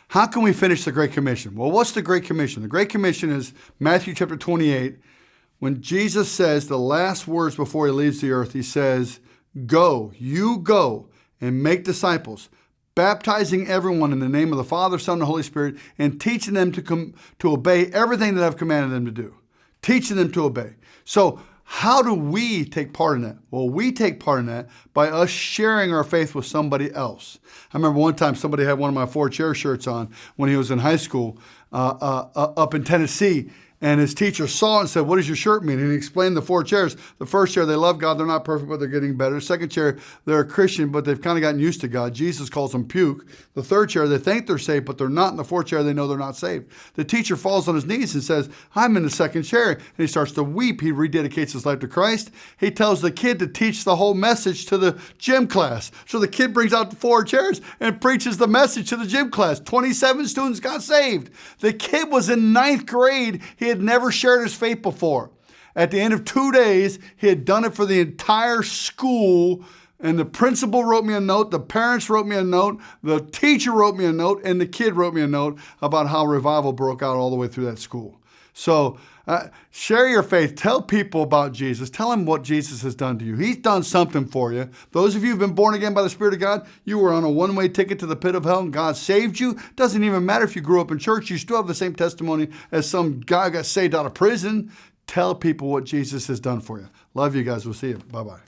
How can we finish the Great Commission? Well, what's the Great Commission? The Great Commission is Matthew chapter 28. When Jesus says the last words before he leaves the earth, he says, go, you go and make disciples, baptizing everyone in the name of the Father, Son, and Holy Spirit, and teaching them to obey everything that I've commanded them to do. Teaching them to obey. So how do we take part in that? Well, we take part in that by us sharing our faith with somebody else. I remember one time somebody had one of my Four Chair shirts on when he was in high school up in Tennessee. And his teacher saw it and said, what does your shirt mean? And he explained the 4 chairs. The first chair, they love God. They're not perfect, but they're getting better. Second chair, they're a Christian, but they've kind of gotten used to God. Jesus calls them puke. The third chair, they think they're saved, but they're not. In the fourth chair, they know they're not saved. The teacher falls on his knees and says, I'm in the second chair. And he starts to weep. He rededicates his life to Christ. He tells the kid to teach the whole message to the gym class. So the kid brings out the 4 chairs and preaches the message to the gym class. 27 students got saved. The kid was in 9th grade. He had never shared his faith before. At the end of 2 days, he had done it for the entire school, and the principal wrote me a note, the parents wrote me a note, the teacher wrote me a note, and the kid wrote me a note about how revival broke out all the way through that school. So share your faith. Tell people about Jesus. Tell them what Jesus has done to you. He's done something for you. Those of you who've been born again by the Spirit of God, you were on a one-way ticket to the pit of hell and God saved you. Doesn't even matter if you grew up in church. You still have the same testimony as some guy who got saved out of prison. Tell people what Jesus has done for you. Love you guys. We'll see you. Bye-bye.